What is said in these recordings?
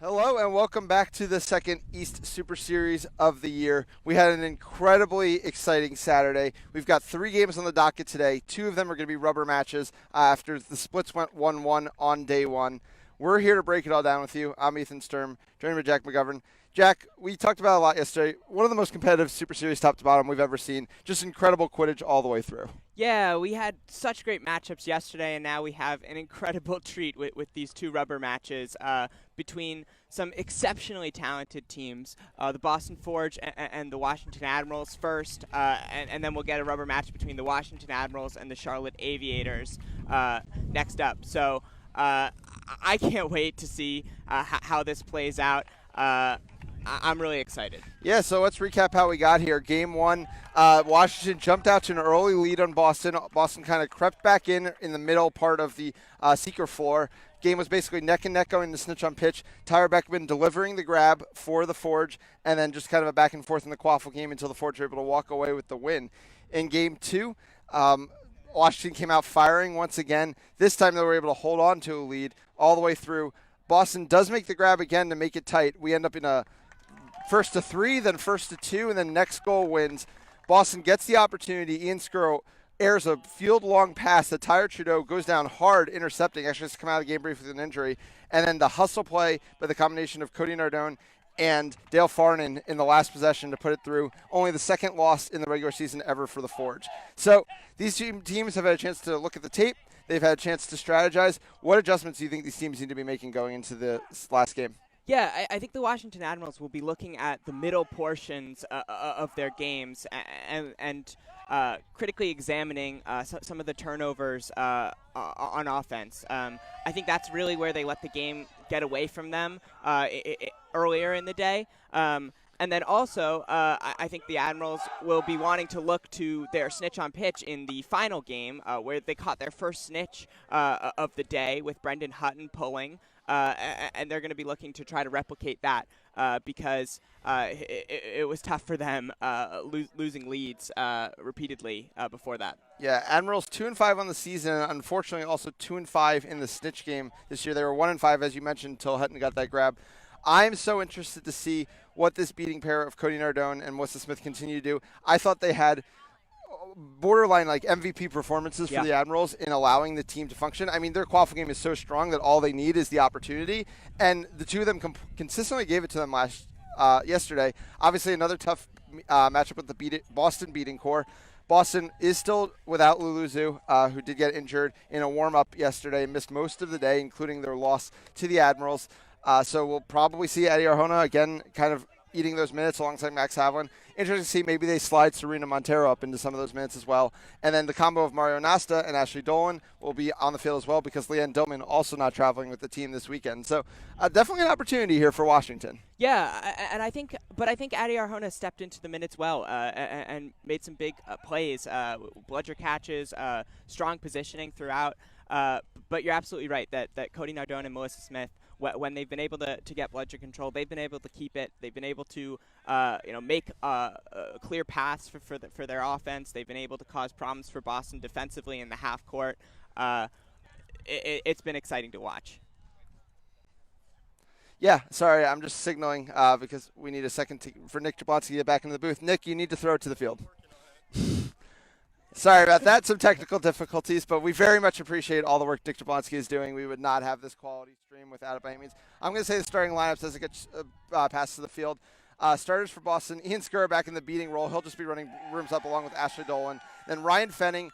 Hello and welcome back to the second East Super Series of the year. We had an incredibly exciting Saturday. We've got 3 games on the docket today. 2 of them are going to be rubber matches after the splits went 1-1 on day one. We're here to break it all down with you. I'm Ethan Sturm, joined by Jack McGovern. Jack, we talked about a lot yesterday. One of the most competitive Super Series top to bottom we've ever seen. Just incredible quidditch all the way through. Yeah, we had such great matchups yesterday, and now we have an incredible treat with these 2 rubber matches between some exceptionally talented teams, the Boston Forge and the Washington Admirals first, and then we'll get a rubber match between the Washington Admirals and the Charlotte Aviators next up. So I can't wait to see how this plays out. I'm really excited. Yeah, so let's recap how we got here. Game one, Washington jumped out to an early lead on Boston. Boston kind of crept back in the middle part of the seeker floor. Game was basically neck and neck going to snitch on pitch. Tyler Beckman delivering the grab for the Forge, and then just kind of a back and forth in the quaffle game until the Forge were able to walk away with the win. In game two, Washington came out firing once again. This time they were able to hold on to a lead all the way through. Boston does make the grab again to make it tight. We end up in a first to 3, then first to 2, and then next goal wins. Boston gets the opportunity. Ian Skuro airs a field-long pass that Tyler Trudeau goes down hard, intercepting. Actually, has to come out of the game brief with an injury. And then the hustle play by the combination of Cody Nardone and Dale Farnan in the last possession to put it through. Only the second loss in the regular season ever for the Forge. So these two teams have had a chance to look at the tape. They've had a chance to strategize. What adjustments do you think these teams need to be making going into the last game? Yeah, I think the Washington Admirals will be looking at the middle portions of their games and critically examining some of the turnovers on offense. I think that's really where they let the game get away from them earlier in the day. And then also, I think the Admirals will be wanting to look to their snitch on pitch in the final game, where they caught their first snitch of the day with Brendan Hutton pulling. And they're going to be looking to try to replicate that because it was tough for them losing leads repeatedly before that. Yeah, Admirals 2-5 on the season. Unfortunately, also 2-5 in the snitch game this year. They were 1-5, as you mentioned, until Hutton got that grab. I'm so interested to see what this beating pair of Cody Nardone and Melissa Smith continue to do. I thought they had borderline like MVP performances for the Admirals in allowing the team to function. I mean, their quaffle game is so strong that all they need is the opportunity, and the two of them consistently gave it to them yesterday. Obviously, another tough matchup with the Boston beating core. Boston is still without Lulu Zhu, who did get injured in a warm-up yesterday and missed most of the day, including their loss to the Admirals. So we'll probably see Eddie Arjona again kind of eating those minutes alongside Max Havlin. Interesting to see maybe they slide Serena Montero up into some of those minutes as well. And then the combo of Mario Nasta and Ashley Dolan will be on the field as well because Leanne Dillman also not traveling with the team this weekend. So definitely an opportunity here for Washington. Yeah, and I think Adi Arjona stepped into the minutes well and made some big plays, bludger catches, strong positioning throughout. But you're absolutely right that Cody Nardone and Melissa Smith, when they've been able to get bludger control, they've been able to keep it. They've been able to make clear paths for their offense. They've been able to cause problems for Boston defensively in the half court. It's been exciting to watch. Yeah, sorry, I'm just signaling because we need a second for Nick Jablonski to get back into the booth. Nick, you need to throw it to the field. Sorry about that. Some technical difficulties, but we very much appreciate all the work Dick Jablonski is doing. We would not have this quality stream without it by any means. I'm going to say the starting lineups as it gets passed to the field. Starters for Boston, Ian Skura back in the beating role. He'll just be running rooms up along with Ashley Dolan. Then Ryan Fenning,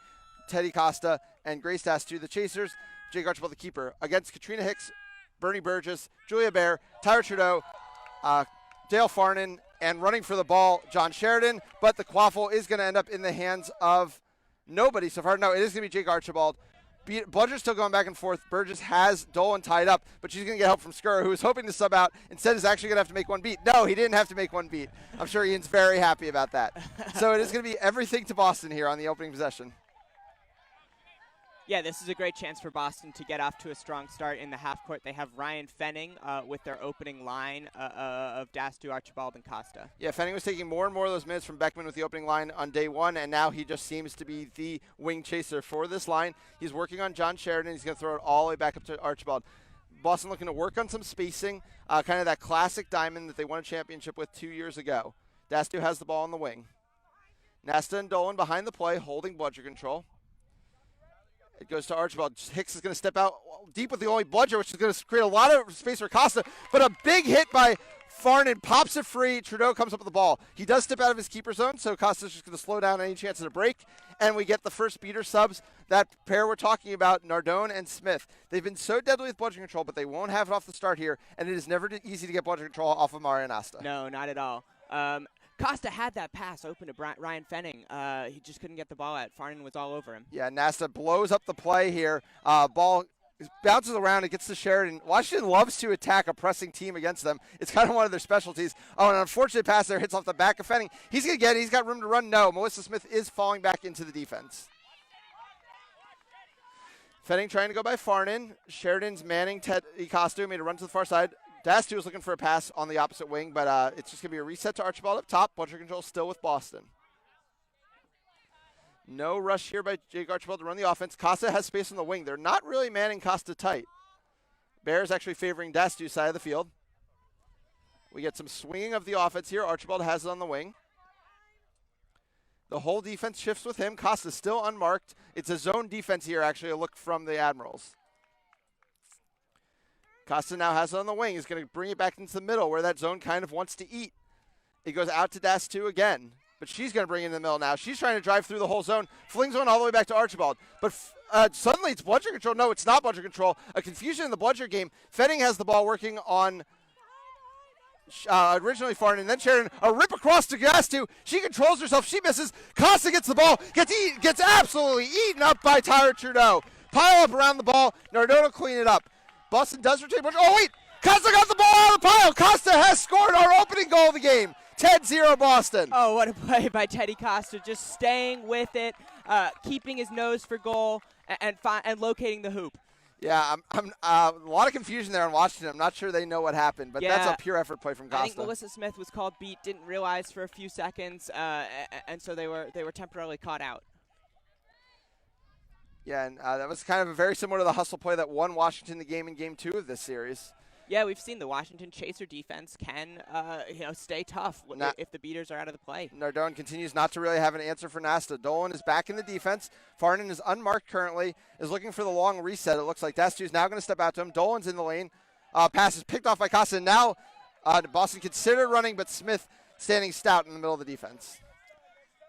Teddy Costa, and Grace Dastu. The Chasers, Jake Archibald the keeper. Against Katrina Hicks, Bernie Burgess, Julia Bear, Tyler Trudeau, Dale Farnan, and running for the ball, John Sheridan. But the quaffle is going to end up in the hands of nobody so far. No, it is going to be Jake Archibald. Bludger's still going back and forth. Burgess has Dolan tied up, but she's going to get help from Skura, who was hoping to sub out. Instead, is actually going to have to make one beat. No, he didn't have to make one beat. I'm sure Ian's very happy about that. So it is going to be everything to Boston here on the opening possession. Yeah, this is a great chance for Boston to get off to a strong start in the half court. They have Ryan Fenning with their opening line of Dastu, Archibald, and Costa. Yeah, Fenning was taking more and more of those minutes from Beckman with the opening line on day one, and now he just seems to be the wing chaser for this line. He's working on John Sheridan. He's going to throw it all the way back up to Archibald. Boston looking to work on some spacing, kind of that classic diamond that they won a championship with 2 years ago. Dastu has the ball on the wing. Nasta and Dolan behind the play, holding bludger control. It goes to Archibald. Hicks is going to step out deep with the only bludger, which is going to create a lot of space for Costa. But a big hit by Farnan pops it free. Trudeau comes up with the ball. He does step out of his keeper zone, so Costa's just going to slow down any chance of a break. And we get the first beater subs. That pair we're talking about, Nardone and Smith. They've been so deadly with bludger control, but they won't have it off the start here. And it is never easy to get bludger control off of Mario Nasta. No, not at all. Costa had that pass open to Ryan Fenning. He just couldn't get the ball out. Farnan was all over him. Yeah, Nasta blows up the play here. Ball bounces around. It gets to Sheridan. Washington loves to attack a pressing team against them. It's kind of one of their specialties. Oh, an unfortunate pass there hits off the back of Fenning. He's going to get it. He's got room to run. No, Melissa Smith is falling back into the defense. Fenning trying to go by Farnan. Sheridan's manning Ted Icostu, made a run to the far side. Dastu is looking for a pass on the opposite wing, but it's just going to be a reset to Archibald up top. Bludger control still with Boston. No rush here by Jake Archibald to run the offense. Costa has space on the wing. They're not really manning Costa tight. Bears actually favoring Dastu's side of the field. We get some swinging of the offense here. Archibald has it on the wing. The whole defense shifts with him. Costa still unmarked. It's a zone defense here, actually, a look from the Admirals. Costa now has it on the wing. He's going to bring it back into the middle where that zone kind of wants to eat. It goes out to Dastu again, but she's going to bring it in the middle now. She's trying to drive through the whole zone, flings one all the way back to Archibald. But suddenly it's bludger control. No, it's not bludger control. A confusion in the bludger game. Fenning has the ball working on originally Farnan, and then Sheridan. A rip across to Dastu. She controls herself. She misses. Costa gets the ball. Gets absolutely eaten up by Tyra Trudeau. Pile up around the ball. Nardone will clean it up. Boston does retain bludger. Oh, wait. Costa got the ball out of the pile. Costa has scored our opening goal of the game. 10-0 Boston. Oh, what a play by Teddy Costa, just staying with it, keeping his nose for goal, and locating the hoop. Yeah, I'm a lot of confusion there on Washington. I'm not sure they know what happened, but that's a pure effort play from Costa. I think Melissa Smith was called beat, didn't realize for a few seconds, and so they were temporarily caught out. Yeah, and that was kind of very similar to the hustle play that won Washington the game in Game 2 of this series. Yeah, we've seen the Washington chaser defense can stay tough if the beaters are out of the play. Nardone continues not to really have an answer for Nasta. Dolan is back in the defense. Farnan is unmarked currently, is looking for the long reset. It looks like Dastu is now going to step out to him. Dolan's in the lane. Pass is picked off by Costa. And now Boston considered running, but Smith standing stout in the middle of the defense.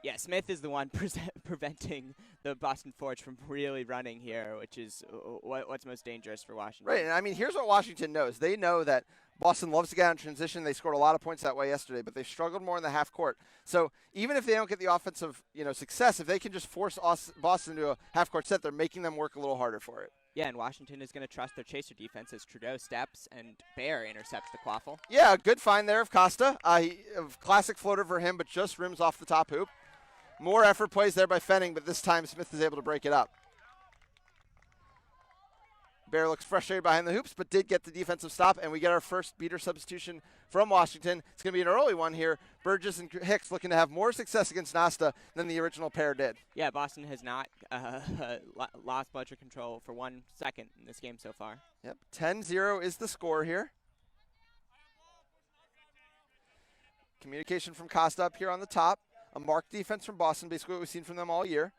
Yeah, Smith is the one preventing the Boston Forge from really running here, which is what's most dangerous for Washington. Right, and I mean, here's what Washington knows. They know that Boston loves to get out in transition. They scored a lot of points that way yesterday, but they struggled more in the half court. So even if they don't get the offensive success, if they can just force Boston to a half court set, they're making them work a little harder for it. Yeah, and Washington is going to trust their chaser defense as Trudeau steps and Bear intercepts the quaffle. Yeah, a good find there of Costa. A classic floater for him, but just rims off the top hoop. More effort plays there by Fenning, but this time Smith is able to break it up. Bear looks frustrated behind the hoops, but did get the defensive stop, and we get our first beater substitution from Washington. It's going to be an early one here. Burgess and Hicks looking to have more success against Nasta than the original pair did. Yeah, Boston has not lost bludger control for 1 second in this game so far. Yep, 10-0 is the score here. Communication from Costa up here on the top. A marked defense from Boston, basically what we've seen from them all year.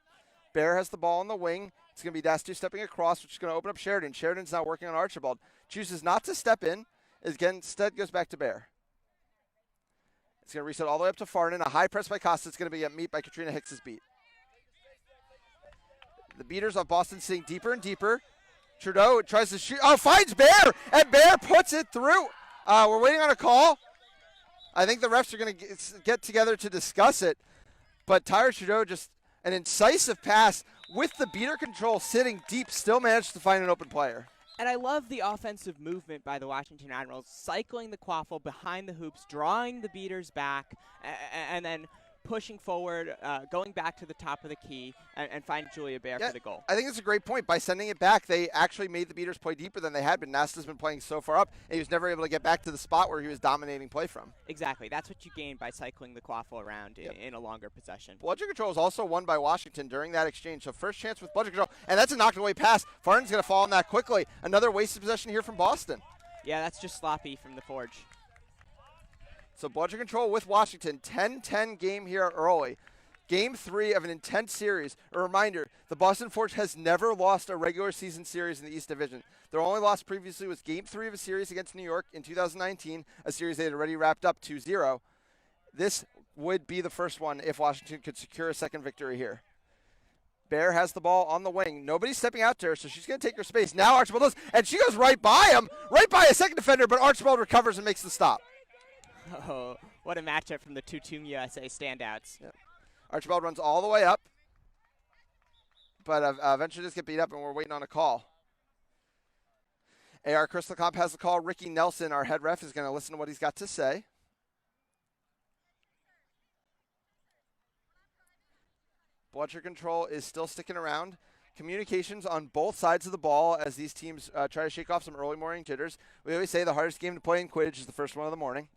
Bear has the ball on the wing. It's going to be Dastu stepping across, which is going to open up Sheridan. Sheridan's now working on Archibald. Chooses not to step in. Instead goes back to Bear. It's going to reset all the way up to Farnan. A high press by Costa. It's going to be a meet by Katrina Hicks's beat. The beaters of Boston sitting deeper and deeper. Trudeau tries to shoot. Oh, finds Bear! And Bear puts it through. We're waiting on a call. I think the refs are going to get together to discuss it. But Tyra Trudeau, just an incisive pass with the beater control sitting deep, still managed to find an open player. And I love the offensive movement by the Washington Admirals, cycling the quaffle behind the hoops, drawing the beaters back, and then pushing forward, going back to the top of the key, and finding Julia Baer for the goal. I think it's a great point. By sending it back, they actually made the beaters play deeper than they had been. Nasta's been playing so far up, and he was never able to get back to the spot where he was dominating play from. Exactly. That's what you gain by cycling the quaffle around in a longer possession. Bludger Control is also won by Washington during that exchange. So first chance with Bludger Control, and that's a knocked away pass. Farnon's going to fall on that quickly. Another wasted possession here from Boston. Yeah, that's just sloppy from the Forge. So Bludger Control with Washington, 10-10 game here early. Game 3 of an intense series. A reminder, the Boston Forge has never lost a regular season series in the East Division. Their only loss previously was Game 3 of a series against New York in 2019, a series they had already wrapped up 2-0. This would be the first one if Washington could secure a second victory here. Baer has the ball on the wing. Nobody's stepping out to her, so she's going to take her space. Now Archibald does, and she goes right by him, right by a second defender, but Archibald recovers and makes the stop. Oh, what a matchup from the two Team USA standouts. Yep. Archibald runs all the way up, but eventually just get beat up, and we're waiting on a call. AR Crystal Comp has the call. Ricky Nelson, our head ref, is going to listen to what he's got to say. Bludger Control is still sticking around. Communications on both sides of the ball as these teams try to shake off some early morning jitters. We always say the hardest game to play in Quidditch is the first one of the morning.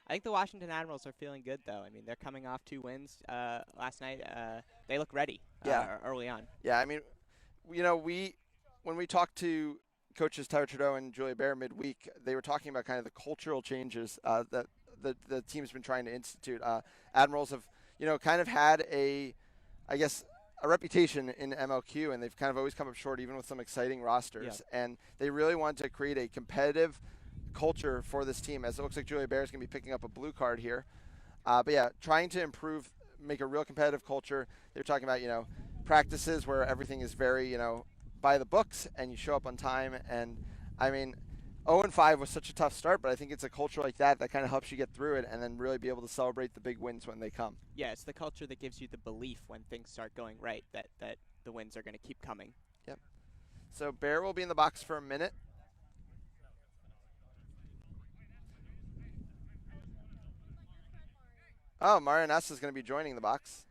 I think the Washington Admirals are feeling good, though. I mean, they're coming off 2 wins last night. They look ready early on. Yeah, I mean, when we talked to coaches Tyler Trudeau and Julia Baer midweek, they were talking about kind of the cultural changes that the team's been trying to institute. Admirals have, kind of had a reputation in MLQ, and they've kind of always come up short, even with some exciting rosters. Yeah. And they really want to create a competitive culture for this team, as it looks like Julia Baer is going to be picking up a blue card here. But yeah, trying to improve, make a real competitive culture. They're talking about, practices where everything is very, by the books, and you show up on time. And I mean, 0-5 was such a tough start, but I think it's a culture like that kind of helps you get through it and then really be able to celebrate the big wins when they come. Yeah, it's the culture that gives you the belief when things start going right that the wins are going to keep coming. Yep. So Baer will be in the box for a minute. Oh, Mario Ness is going to be joining the box.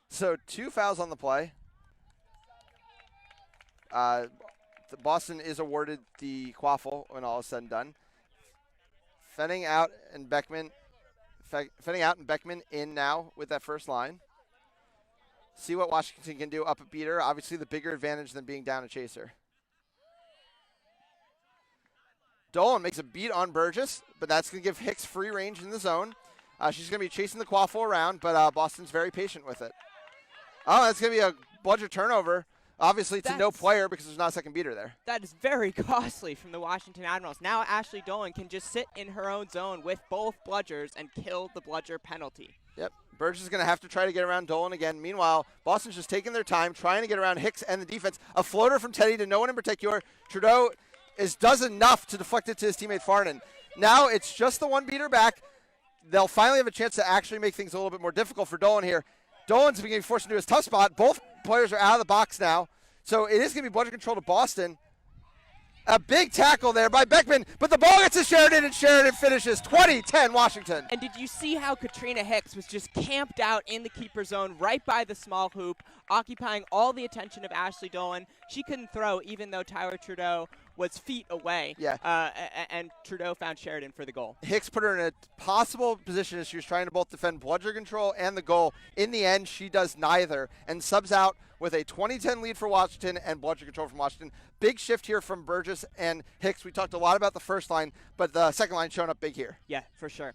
So 2 fouls on the play. Boston is awarded the quaffle when all is said and done. Fenning out and Beckman in now with that first line. See what Washington can do up a beater. Obviously the bigger advantage than being down a chaser. Dolan makes a beat on Burgess, but that's going to give Hicks free range in the zone. She's going to be chasing the quaffle around, but Boston's very patient with it. Oh, that's going to be a Bludger turnover. Obviously, to no player because there's not a second beater there. That is very costly from the Washington Admirals. Now Ashley Dolan can just sit in her own zone with both Bludgers and kill the Bludger penalty. Yep. Burgess is going to have to try to get around Dolan again. Meanwhile, Boston's just taking their time, trying to get around Hicks and the defense. A floater from Teddy to no one in particular. Trudeau does enough to deflect it to his teammate Farnan. Now it's just the one beater back. They'll finally have a chance to actually make things a little bit more difficult for Dolan here. Dolan's being forced into his tough spot. Both players are out of the box now. So it is going to be Bludger Control to Boston. A big tackle there by Beckman, but the ball gets to Sheridan, and Sheridan finishes 20-10 Washington. And did you see how Katrina Hicks was just camped out in the keeper zone right by the small hoop, occupying all the attention of Ashley Dolan? She couldn't throw even though Tyler Trudeau was feet away. Yeah. And Trudeau found Sheridan for the goal. Hicks put her in a possible position as she was trying to both defend Bludger Control and the goal. In the end, she does neither and subs out with a 20-10 lead for Washington and Bludger Control from Washington. Big shift here from Burgess and Hicks. We talked a lot about the first line, but the second line showing up big here. Yeah, for sure.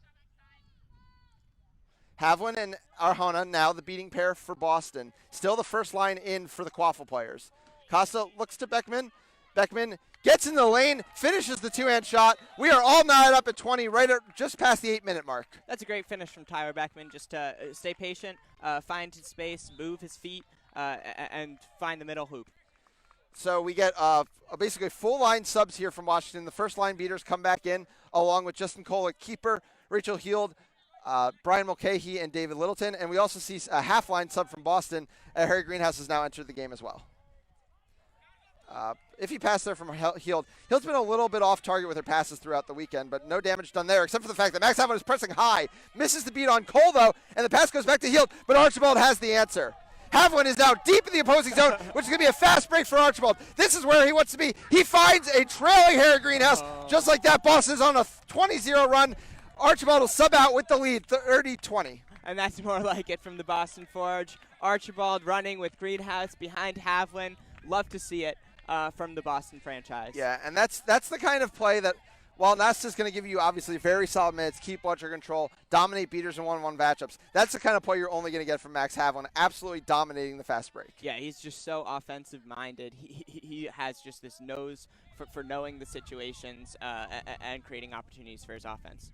Havlin and Arjona now the beating pair for Boston. Still the first line in for the quaffle players. Costa looks to Beckman. Beckman gets in the lane, finishes the two-hand shot. We are all knotted up at 20, just past the 8-minute mark. That's a great finish from Tyler Beckman. Just to stay patient, find his space, move his feet, and find the middle hoop. So we get basically full line subs here from Washington. The first line beaters come back in, along with Justin Cole at keeper, Rachel Heald, Brian Mulcahy, and David Littleton. And we also see a half line sub from Boston. Harry Greenhouse has now entered the game as well. Iffy pass there from Heald. Heald's been a little bit off target with her passes throughout the weekend, but no damage done there, except for the fact that Max Havlin is pressing high. Misses the beat on Cole, though, and the pass goes back to Heald, but Archibald has the answer. Havlin is now deep in the opposing zone, which is going to be a fast break for Archibald. This is where he wants to be. He finds a trailing Harry Greenhouse. Just like that, Boston's on a 20-0 run. Archibald will sub out with the lead, 30-20. And that's more like it from the Boston Forge. Archibald running with Greenhouse behind Havlin. Love to see it from the Boston franchise. Yeah, and that's the kind of play that, while Nasta's going to give you obviously very solid minutes, keep Bloodshed control, dominate beaters in one-on-one matchups, that's the kind of play you're only going to get from Max Havlin, absolutely dominating the fast break. Yeah, he's just so offensive-minded. He has just this nose for knowing the situations and creating opportunities for his offense.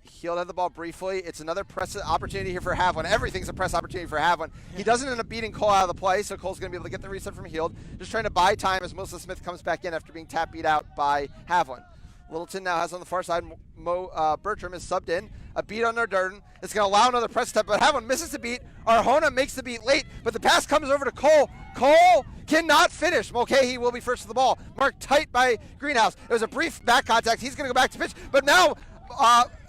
Heald had the ball briefly. It's another press opportunity here for Havlin. Everything's a press opportunity for Havlin. He doesn't end up beating Cole out of the play, so Cole's going to be able to get the reset from Heald. Just trying to buy time as Melissa Smith comes back in after being tap beat out by Havlin. Littleton now has on the far side, Bertram is subbed in. A beat on Nardurden. It's going to allow another press step, but Havlin misses the beat. Arjona makes the beat late, but the pass comes over to Cole. Cole cannot finish. Mulcahy will be first to the ball. Marked tight by Greenhouse. It was a brief back contact. He's going to go back to pitch, but now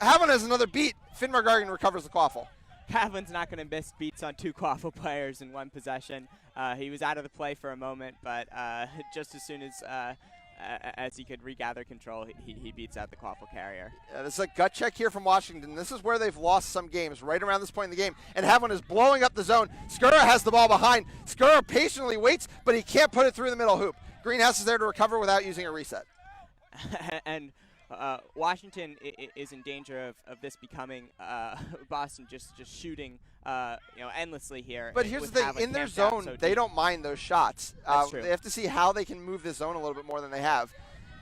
Havlin has another beat. Finn Margargan recovers the quaffle. Havlin's not going to miss beats on two quaffle players in one possession. He was out of the play for a moment, but just as soon as he could regather control, he beats out the quaffle carrier. Yeah, this is a gut check here from Washington. This is where they've lost some games, right around this point in the game. And Havlin is blowing up the zone. Skura has the ball behind. Skura patiently waits, but he can't put it through the middle hoop. Greenhouse is there to recover without using a reset. And Washington is in danger of this becoming Boston just shooting endlessly here. But here's the thing, in their zone, they don't mind those shots. They have to see how they can move this zone a little bit more than they have.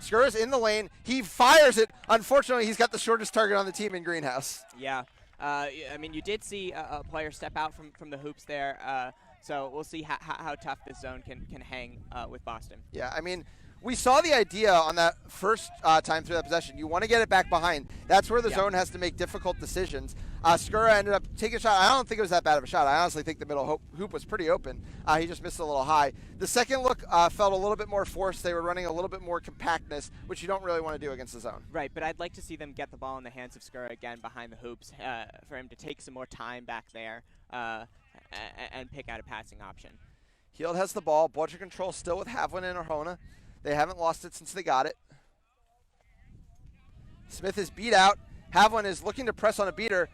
Skura's in the lane. He fires it. Unfortunately, he's got the shortest target on the team in Greenhouse. Yeah. I mean, you did see a player step out from the hoops there. So we'll see how tough this zone can hang with Boston. Yeah, I mean, we saw the idea on that first time through that possession. You want to get it back behind. That's where the zone has to make difficult decisions. Skura ended up taking a shot. I don't think it was that bad of a shot. I honestly think the middle hoop was pretty open. He just missed a little high. The second look felt a little bit more forced. They were running a little bit more compactness, which you don't really want to do against the zone. Right, but I'd like to see them get the ball in the hands of Skura again behind the hoops for him to take some more time back there and pick out a passing option. Heald has the ball. Bloodshed control still with Havlin and Arjona. They haven't lost it since they got it. Smith is beat out. Havlin is looking to press on a beater.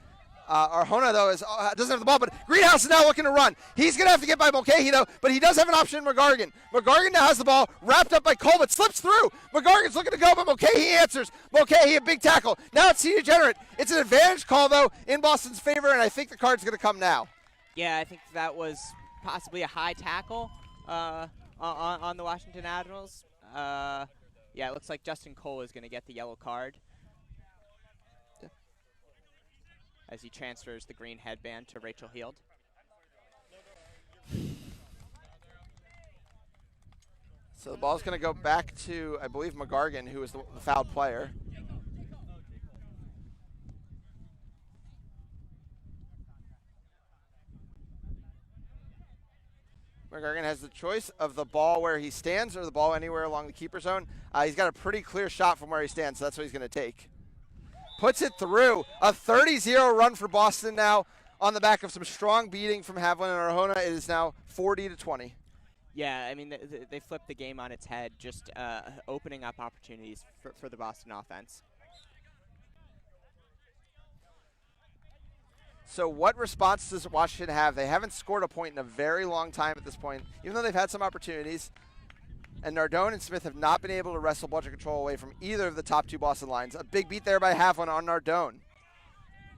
Arjona, though, doesn't have the ball, but Greenhouse is now looking to run. He's going to have to get by Mulcahy, though, but he does have an option in McGargan. McGargan now has the ball, wrapped up by Cole, but slips through. McGargan's looking to go, but Mulcahy answers. Mulcahy, a big tackle. Now it's C-Degenerate. It's an advantage call, though, in Boston's favor, and I think the card's going to come now. Yeah, I think that was possibly a high tackle on the Washington Admirals. Yeah, it looks like Justin Cole is going to get the yellow card as he transfers the green headband to Rachel Heald. So the ball's going to go back to, I believe, McGargan, who is the fouled player. McGargan has the choice of the ball where he stands or the ball anywhere along the keeper zone. He's got a pretty clear shot from where he stands, so that's what he's going to take. Puts it through. A 30-0 run for Boston now on the back of some strong beating from Havlin and Arjona. It is now 40-20. Yeah, I mean, they flipped the game on its head, just opening up opportunities for the Boston offense. So what response does Washington have? They haven't scored a point in a very long time at this point, even though they've had some opportunities. And Nardone and Smith have not been able to wrestle Bloodshed control away from either of the top two Boston lines. A big beat there by Havlin on Nardone.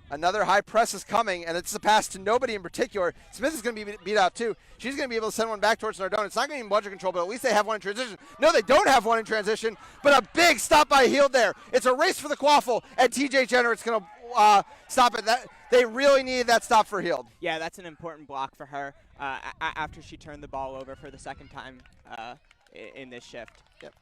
Another high press is coming, and it's a pass to nobody in particular. Smith is going to be beat out too. She's going to be able to send one back towards Nardone. It's not going to be Bloodshed control, but at least they have one in transition. No, they don't have one in transition, but a big stop by Heald there. It's a race for the quaffle, and TJ Jenner's going to stop it. They really needed that stop for Heald. Yeah, that's an important block for her after she turned the ball over for the second time in this shift. Yep.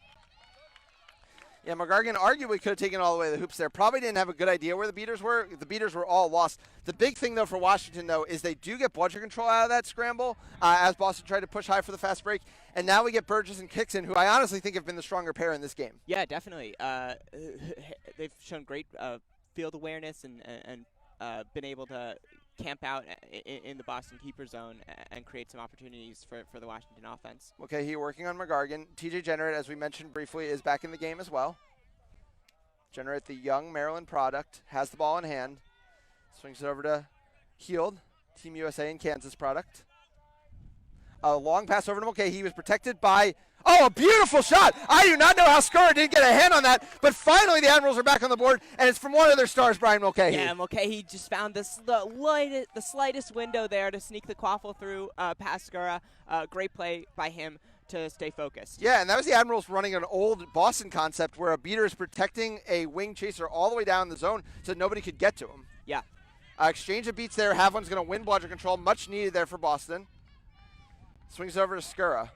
Yeah, McGargan arguably could have taken it all the way to the hoops there. Probably didn't have a good idea where the beaters were. The beaters were all lost. The big thing, though, for Washington, though, is they do get bludger control out of that scramble as Boston tried to push high for the fast break. And now we get Burgess and Kixon, who I honestly think have been the stronger pair in this game. Yeah, definitely. They've shown great field awareness and been able to camp out in the Boston keeper zone and create some opportunities for the Washington offense. Okay, he working on McGargan. TJ Generate, as we mentioned briefly, is back in the game as well. Generate, the young Maryland product, has the ball in hand. Swings it over to Heald, Team USA and Kansas product. A long pass over to Mulcahy. He was protected by, a beautiful shot. I do not know how Skura didn't get a hand on that, but finally the Admirals are back on the board, and it's from one of their stars, Brian Mulcahy. Yeah, Mulcahy just found the slightest window there to sneak the quaffle through past Skura. Great play by him to stay focused. Yeah, and that was the Admirals running an old Boston concept where a beater is protecting a wing chaser all the way down the zone so nobody could get to him. Yeah. Exchange of beats there. Haviland's going to win bludger control. Much needed there for Boston. Swings over to Skura.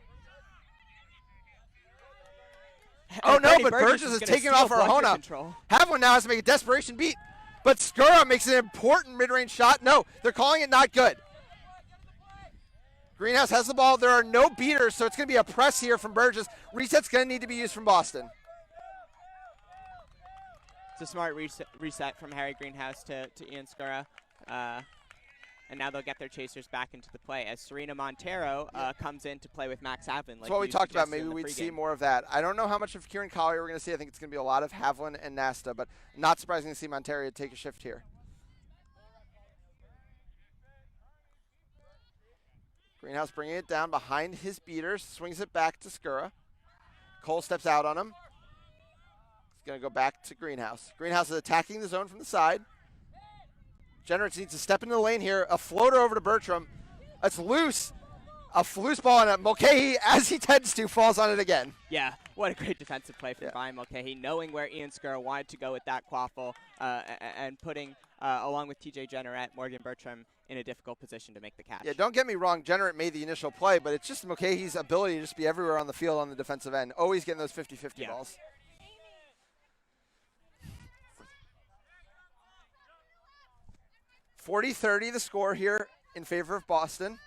Oh, no, but Burgess is taking off Arjona. Haviland now has to make a desperation beat. But Skura makes an important mid-range shot. No, they're calling it not good. Greenhouse has the ball. There are no beaters, so it's going to be a press here from Burgess. Reset's going to need to be used from Boston. It's a smart reset from Harry Greenhouse to Ian Skura. And now they'll get their chasers back into the play as Serena Montero comes in to play with Max Haviland. That's what we talked about. Maybe we'd see more of that. I don't know how much of Kieran Collier we're going to see. I think it's going to be a lot of Haviland and Nasta, but not surprising to see Montero take a shift here. Greenhouse bringing it down behind his beaters, swings it back to Skura. Cole steps out on him. He's going to go back to Greenhouse. Greenhouse is attacking the zone from the side. Generates needs to step into the lane here. A floater over to Bertram. It's loose. A loose ball, and Mulcahy, as he tends to, falls on it again. Yeah, what a great defensive play from Brian Mulcahy, knowing where Ian Skura wanted to go with that quaffle and putting, along with TJ Generate, Morgan Bertram in a difficult position to make the catch. Yeah, don't get me wrong. Generate made the initial play, but it's just Mulcahy's ability to just be everywhere on the field on the defensive end. Always getting those 50-50 balls. 40-30 the score here in favor of Boston.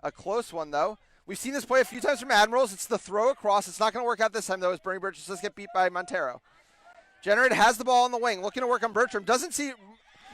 A close one, though. We've seen this play a few times from Admirals. It's the throw across. It's not going to work out this time, though, as Bernie Burgess does get beat by Montero. Generate has the ball on the wing, looking to work on Bertram. Doesn't see...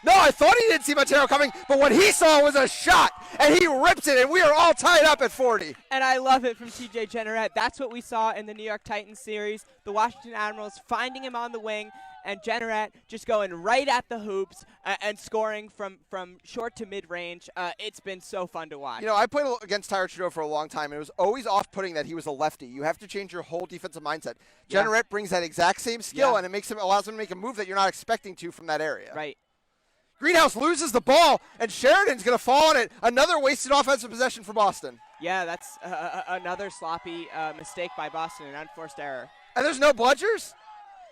No, I thought he didn't see Montero coming, but what he saw was a shot, and he rips it, and we are all tied up at 40. And I love it from TJ Generate. That's what we saw in the New York Titans series. The Washington Admirals finding him on the wing, and Generate just going right at the hoops and scoring from short to mid-range. It's been so fun to watch. You know, I played against Tyler Trudeau for a long time, and it was always off-putting that he was a lefty. You have to change your whole defensive mindset. Generate brings that exact same skill, and it allows him to make a move that you're not expecting to from that area. Right. Greenhouse loses the ball, and Sheridan's going to fall on it. Another wasted offensive possession for Boston. Yeah, that's another sloppy mistake by Boston, an unforced error. And there's no bludgers?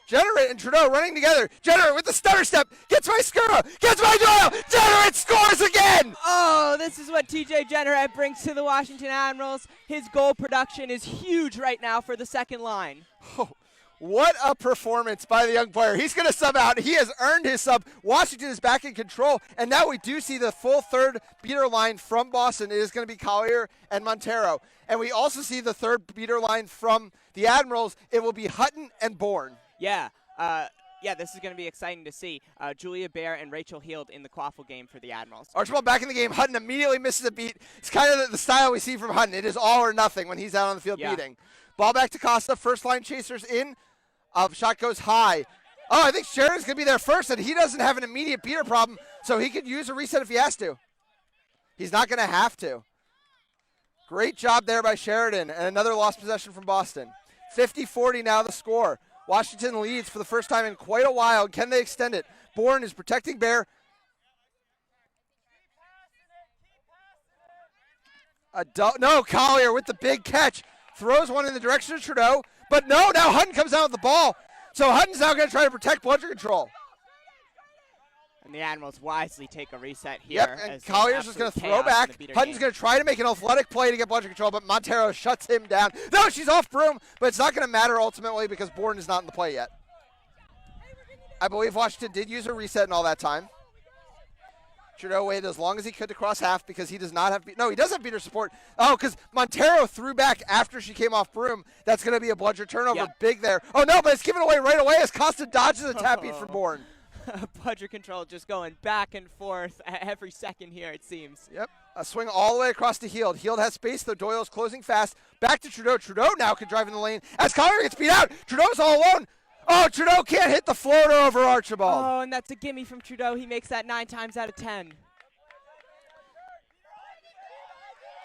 Generate and Trudeau running together. Generate with the stutter step. Gets by Skura. Gets by Doyle. Generate scores again. Oh, this is what TJ Generate brings to the Washington Admirals. His goal production is huge right now for the second line. Oh. What a performance by the young player. He's going to sub out. He has earned his sub. Washington is back in control. And now we do see the full third beater line from Boston. It is going to be Collier and Montero. And we also see the third beater line from the Admirals. It will be Hutton and Bourne. Yeah. This is going to be exciting to see. Julia Bear and Rachel Heald in the quaffle game for the Admirals. Archibald back in the game. Hutton immediately misses a beat. It's kind of the style we see from Hutton. It is all or nothing when he's out on the field beating. Ball back to Costa. First line chasers in. Shot goes high. Oh, I think Sheridan's going to be there first, and he doesn't have an immediate beater problem, so he could use a reset if he has to. He's not going to have to. Great job there by Sheridan, and another lost possession from Boston. 50-40 now the score. Washington leads for the first time in quite a while. Can they extend it? Bourne is protecting Bear. No, Collier with the big catch. Throws one in the direction of Trudeau. But no, now Hutton comes out with the ball. So Hutton's now going to try to protect bludger control. And the Admirals wisely take a reset here. Yep, and Collier's just going to throw back. Hutton's going to try to make an athletic play to get bludger control, but Montero shuts him down. No, she's off broom, but it's not going to matter ultimately because Bourne is not in the play yet. I believe Washington did use a reset in all that time. Trudeau waited as long as he could to cross half because he does not have – no, he does have beater support. Oh, because Montero threw back after she came off broom. That's going to be a bludger turnover. Yep. Big there. Oh, no, but it's given away right away as Costa dodges a tap beat from Bourne. Bludger control just going back and forth every second here, it seems. Yep. A swing all the way across to Heald. Heald has space, though Doyle's closing fast. Back to Trudeau. Trudeau now can drive in the lane. As Collier gets beat out, Trudeau's all alone. Oh, Trudeau can't hit the floater over Archibald. Oh, and that's a gimme from Trudeau. He makes that 9 times out of 10.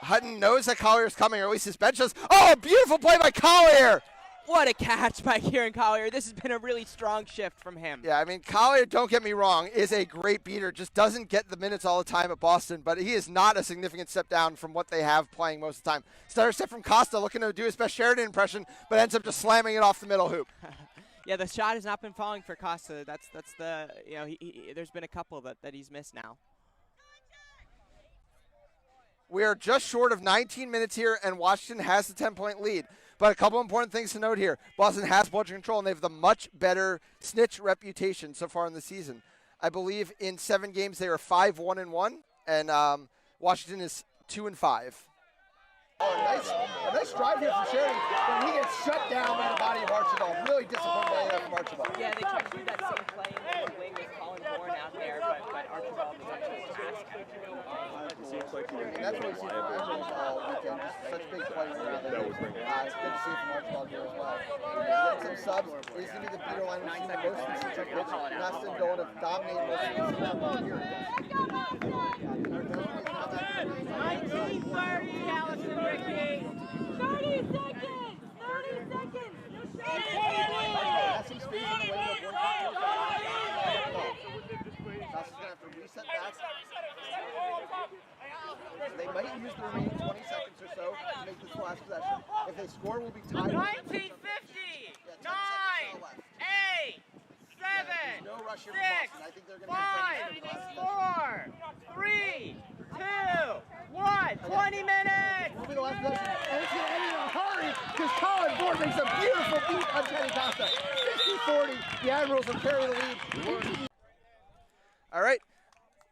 Hutton knows that Collier's coming, or at least his bench does. Oh, a beautiful play by Collier. What a catch by Kieran Collier. This has been a really strong shift from him. Yeah, I mean, Collier, don't get me wrong, is a great beater. Just doesn't get the minutes all the time at Boston, but he is not a significant step down from what they have playing most of the time. Stutter step from Costa, looking to do his best Sheridan impression, but ends up just slamming it off the middle hoop. Yeah, the shot has not been falling for Costa. That's the, you know, there's been a couple that he's missed now. We are just short of 19 minutes here, and Washington has the 10-point lead. But a couple important things to note here. Boston has bludger control, and they have the much better snitch reputation so far in the season. I believe in 7 games they are 5-1-1, and Washington is 2-5. A nice drive here from Sheridan, but he gets shut down by the body of Archibald. Really disappointed by that from Archibald. Yeah, they tried to do that same play in the wing with Colin Bourne out there, but Archibald was actually past him. And that's what we see from Archibald all weekend. Just such big plays around there. It's good to see from Archibald here as well. Some subs. He's going to be the beater line we've seen the most in such a pitch. Nasta and Dolan have dominated most of the season here. 1930, Allison Ricky. 30 seconds! 30 seconds! That's some speed on the way to the Nasta's going to have to reset back. They might use the remaining 20 seconds or so to make this last possession. If they score, we'll be tied. 1950! 9! 8! 7! No rush here 6! from Boston. I think they're going to 5! 4! 3! 2! 1! 20 minutes! Will be the last possession. And it's going to end in a hurry because Colin Bourne makes a beautiful beat on Teddy Costa. 60-40. The Admirals will carry the lead. All right.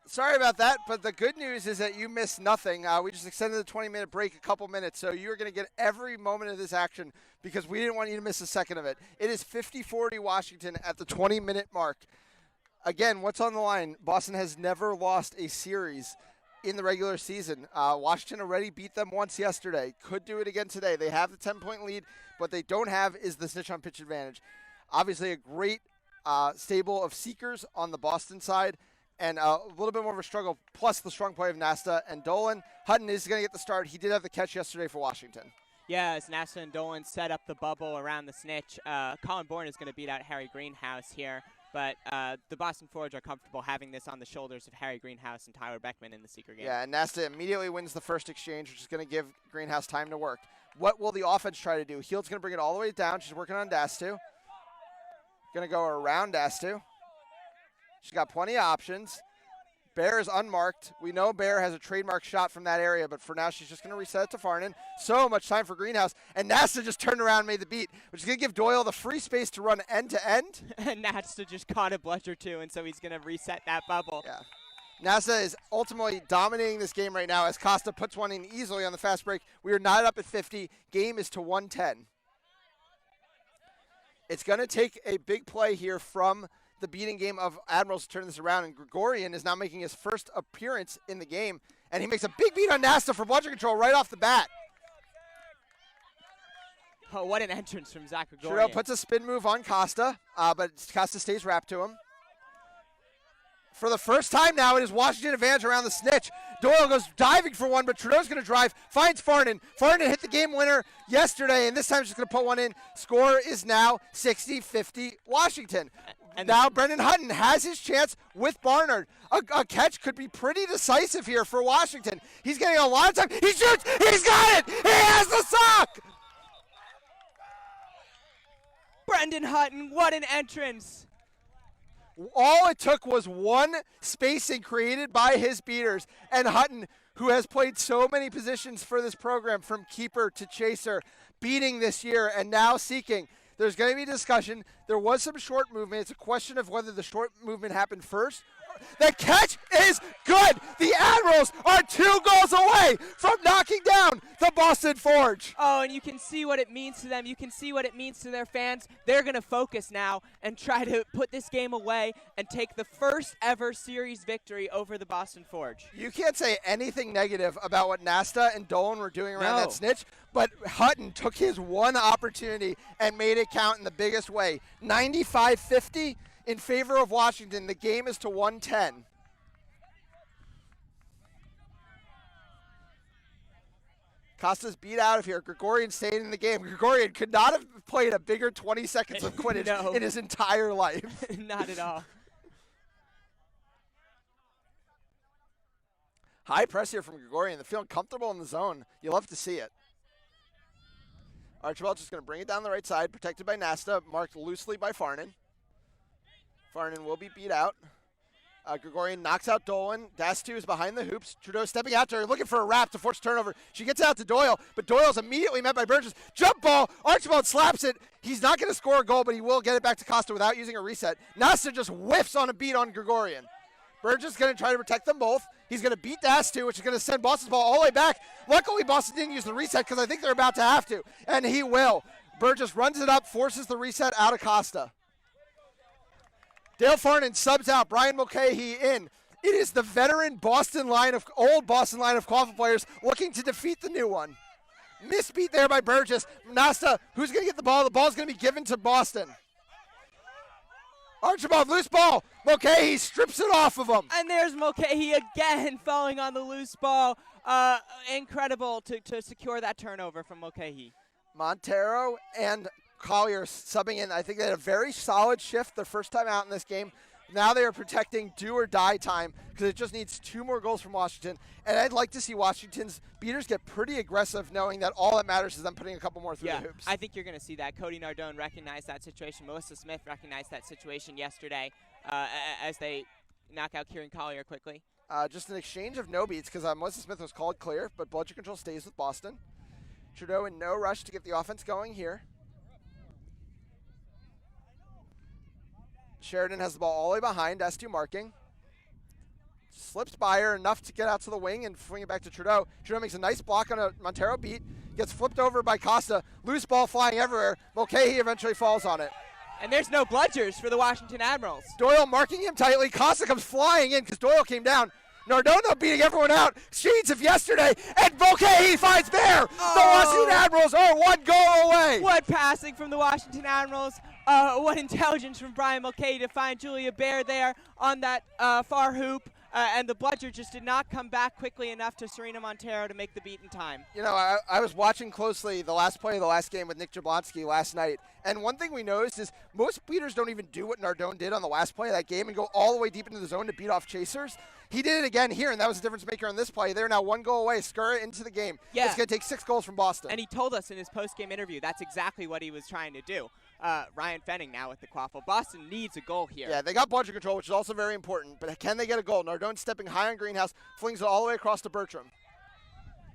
Sorry about that, but the good news is that you missed nothing. We just extended the 20-minute break a couple minutes, so you're going to get every moment of this action because we didn't want you to miss a second of it. It is 50-40 Washington at the 20-minute mark. Again, what's on the line? Boston has never lost a series in the regular season. Washington already beat them once yesterday. Could do it again today. They have the 10-point lead. What they don't have is the snitch on pitch advantage. Obviously, a great stable of seekers on the Boston side. And a little bit more of a struggle, plus the strong play of Nasta and Dolan. Hutton is going to get the start. He did have the catch yesterday for Washington. Yeah, as Nasta and Dolan set up the bubble around the snitch, Colin Bourne is going to beat out Harry Greenhouse here. But the Boston Forge are comfortable having this on the shoulders of Harry Greenhouse and Tyler Beckman in the seeker game. Yeah, and Nasta immediately wins the first exchange, which is going to give Greenhouse time to work. What will the offense try to do? Heald's going to bring it all the way down. She's working on Dastu. Going to go around Dastu. She's got plenty of options. Bear is unmarked. We know Bear has a trademark shot from that area, but for now she's just going to reset it to Farnan. So much time for Greenhouse. And Nasta just turned around and made the beat, which is going to give Doyle the free space to run end-to-end. And Nasta just caught a bludger too, and so he's going to reset that bubble. Yeah. Nasta is ultimately dominating this game right now as Costa puts one in easily on the fast break. We are not up at 50. Game is to 110. It's going to take a big play here from the beating game of Admirals to turn this around, and Gregorian is now making his first appearance in the game, and he makes a big beat on Nasta for bludger control right off the bat. Oh, what an entrance from Zach Gregorian. Trudeau puts a spin move on Costa, but Costa stays wrapped to him. For the first time now, it is Washington advantage around the snitch. Doyle goes diving for one, but Trudeau's going to drive, finds Farnan. Farnan hit the game winner yesterday, and this time she's going to put one in. Score is now 60-50 Washington. And now Brendan Hutton has his chance with Barnard. A catch could be pretty decisive here for Washington. He's getting a lot of time. He shoots. He's got it. He has the sock. Brendan Hutton, what an entrance. All it took was one spacing created by his beaters. And Hutton, who has played so many positions for this program, from keeper to chaser, beating this year and now seeking. There's going to be discussion. There was some short movement. It's a question of whether the short movement happened first. The catch is good. The Admirals are 2 goals away from knocking down the Boston Forge. Oh, and you can see what it means to them. You can see what it means to their fans. They're going to focus now and try to put this game away and take the first ever series victory over the Boston Forge. You can't say anything negative about what Nasta and Dolan were doing around that snitch, but Hutton took his one opportunity and made it count in the biggest way. 95-50 in favor of Washington. The game is to 110. Costa's beat out of here. Gregorian stayed in the game. Gregorian could not have played a bigger 20 seconds of Quidditch in his entire life. Not at all. High press here from Gregorian. They're feeling comfortable in the zone. You love to see it. Archibald just going to bring it down the right side, protected by Nasta, marked loosely by Farnan. Farnan will be beat out. Gregorian knocks out Dolan. Dastu is behind the hoops. Trudeau stepping out to her, looking for a wrap to force turnover. She gets it out to Doyle, but Doyle's immediately met by Burgess. Jump ball. Archibald slaps it. He's not going to score a goal, but he will get it back to Costa without using a reset. Nasta just whiffs on a beat on Gregorian. Burgess is going to try to protect them both. He's going to beat Dastu, which is going to send Boston's ball all the way back. Luckily, Boston didn't use the reset because I think they're about to have to, and he will. Burgess runs it up, forces the reset out of Costa. Dale Farnan subs out. Brian Mulcahy in. It is the veteran old Boston line of quaffle players looking to defeat the new one. Misbeat there by Burgess. Nasta, who's going to get the ball? The ball's going to be given to Boston. Archibald, loose ball. Mulcahy strips it off of him. And there's Mulcahy again falling on the loose ball. Incredible to secure that turnover from Mulcahy. Montero and Collier subbing in. I think they had a very solid shift their first time out in this game. Now they are protecting do or die time because it just needs 2 more goals from Washington. And I'd like to see Washington's beaters get pretty aggressive, knowing that all that matters is them putting a couple more through the hoops. I think you're going to see that. Cody Nardone recognized that situation. Melissa Smith recognized that situation yesterday as they knock out Kieran Collier quickly. Just an exchange of no beats because Melissa Smith was called clear, but bludger control stays with Boston. Trudeau in no rush to get the offense going here. Sheridan has the ball all the way behind, S2 marking. Slips by her enough to get out to the wing and swing it back to Trudeau. Trudeau makes a nice block on a Montero beat, gets flipped over by Costa. Loose ball flying everywhere. Mulcahy eventually falls on it. And there's no bludgers for the Washington Admirals. Doyle marking him tightly. Costa comes flying in because Doyle came down. Nardone beating everyone out. Sheets of yesterday. And Mulcahy finds Bear. Oh. The Washington Admirals are 1 goal away. What passing from the Washington Admirals. What intelligence from Brian Mulcahy to find Julia Bear there on that far hoop. And the bludger just did not come back quickly enough to Serena Montero to make the beat in time. You know, I was watching closely the last play of the last game with Nick Jablonski last night, and one thing we noticed is most beaters don't even do what Nardone did on the last play of that game and go all the way deep into the zone to beat off chasers. He did it again here, and that was a difference maker on this play. They're now 1 goal away. Skura into the game. Yeah. It's going to take 6 goals from Boston. And he told us in his post-game interview that's exactly what he was trying to do. Ryan Fenning now with the quaffle. Boston needs a goal here. Yeah, they got bludger control, which is also very important, but can they get a goal? Nardone stepping high on Greenhouse, flings it all the way across to Bertram.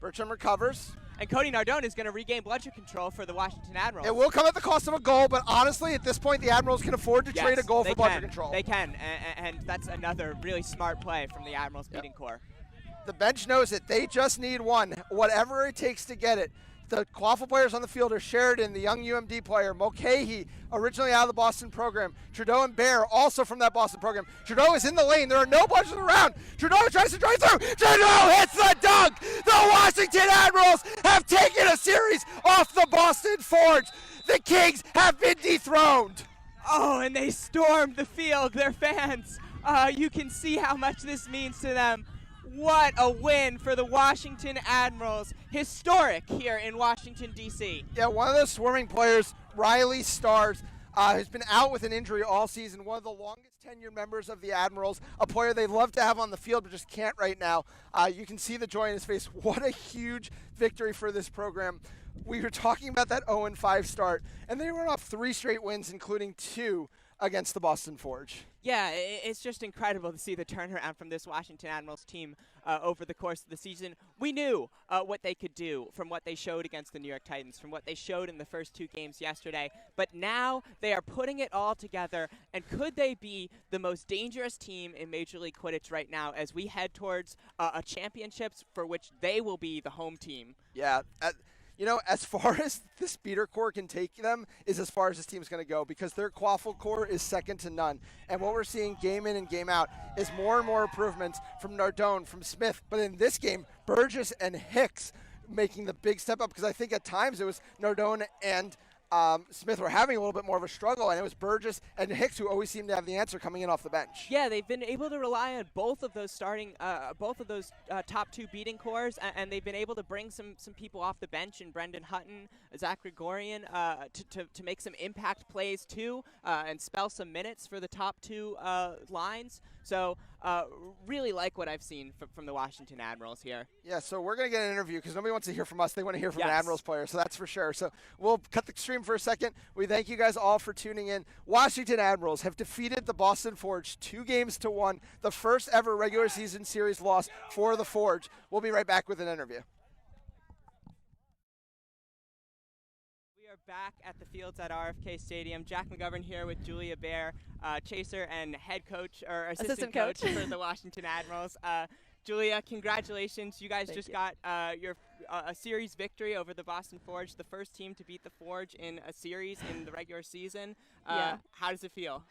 Bertram recovers. And Cody Nardone is going to regain bludger control for the Washington Admirals. It will come at the cost of a goal, but honestly, at this point, the Admirals can afford to trade a goal for bludger control. They can, and that's another really smart play from the Admirals beating core. The bench knows it. They just need one, whatever it takes to get it. The quaffle players on the field are Sheridan, the young UMD player, Mulcahy, originally out of the Boston program, Trudeau and Bear, also from that Boston program. Trudeau is in the lane. There are no bludgers around. Trudeau tries to drive through. Trudeau hits the dunk. The Washington Admirals have taken a series off the Boston Forge. The Kings have been dethroned. Oh, and they stormed the field, their fans. You can see how much this means to them. What a win for the Washington Admirals. Historic here in Washington, D.C. Yeah, one of the swarming players, Riley Stars, who's been out with an injury all season, one of the longest tenured members of the Admirals, a player they love to have on the field but just can't right now. You can see the joy in his face. What a huge victory for this program. We were talking about that 0-5 start, and they went off 3 straight wins, including 2 against the Boston Forge. Yeah, it's just incredible to see the turnaround from this Washington Admirals team over the course of the season. We knew what they could do from what they showed against the New York Titans, from what they showed in the first 2 games yesterday. But now they are putting it all together. And could they be the most dangerous team in Major League Quidditch right now as we head towards a championships for which they will be the home team? Yeah. You know, as far as this beater core can take them is as far as this team's going to go, because their quaffle core is second to none. And what we're seeing game in and game out is more and more improvements from Nardone, from Smith. But in this game, Burgess and Hicks making the big step up, because I think at times it was Nardone and Smith were having a little bit more of a struggle, and it was Burgess and Hicks who always seemed to have the answer coming in off the bench. Yeah, they've been able to rely on both of those top 2 beating cores, and they've been able to bring some people off the bench, and Brendan Hutton, Zach Gregorian, to make some impact plays too, and spell some minutes for the top 2 lines. So really like what I've seen from the Washington Admirals here. Yeah, so we're going to get an interview because nobody wants to hear from us. They want to hear from an Yes. Admirals player, so that's for sure. So we'll cut the stream for a second. We thank you guys all for tuning in. Washington Admirals have defeated the Boston Forge 2-1, the first ever regular season series loss for the Forge. We'll be right back with an interview. We are back at the fields at RFK Stadium. Jack McGovern here with Julia Bear, chaser and head coach, or assistant coach for the Washington Admirals. Julia, congratulations. You guys just got your a series victory over the Boston Forge, the first team to beat the Forge in a series in the regular season. Yeah. How does it feel?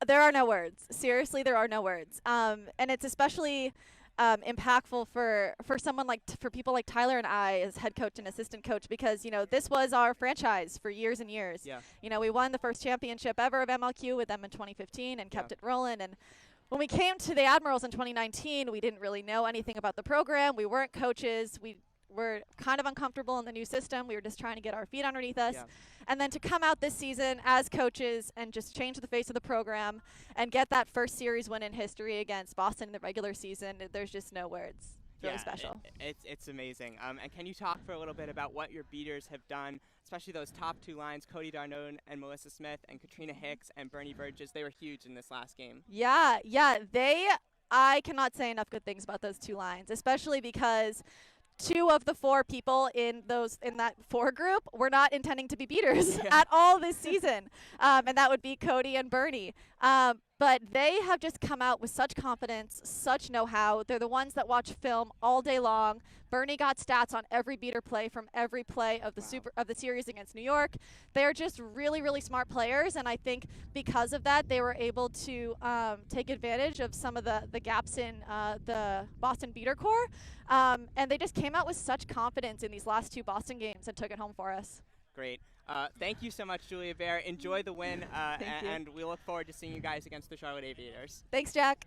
There are no words. Seriously, there are no words. And it's especially impactful for someone for people like Tyler and I as head coach and assistant coach, because, you know, this was our franchise for years and years. Yeah. You know, we won the first championship ever of MLQ with them in 2015 and kept it rolling. And when we came to the Admirals in 2019, we didn't really know anything about the program. We weren't coaches. We were kind of uncomfortable in the new system. We were just trying to get our feet underneath us. Yeah. And then to come out this season as coaches and just change the face of the program and get that first series win in history against Boston in the regular season, there's just no words. It's really special. It's amazing. And can you talk for a little bit about what your beaters have done, especially those top 2 lines, Cody Darnone and Melissa Smith, and Katrina Hicks and Bernie Burgess? They were huge in this last game. Yeah. I cannot say enough good things about those 2 lines, especially because 2 of the 4 people in that 4 group were not intending to be beaters at all this season, and that would be Cody and Bernie. But they have just come out with such confidence, such know-how. They're the ones that watch film all day long. Bernie got stats on every beater play from every play of the series against New York. They're just really, really smart players, and I think because of that, they were able to take advantage of some of the gaps in the Boston beater core, and they just came out with such confidence in these last 2 Boston games and took it home for us. Great. Thank you so much, Julia Bear. Enjoy the win, Thank you. and we look forward to seeing you guys against the Charlotte Aviators. Thanks, Jack.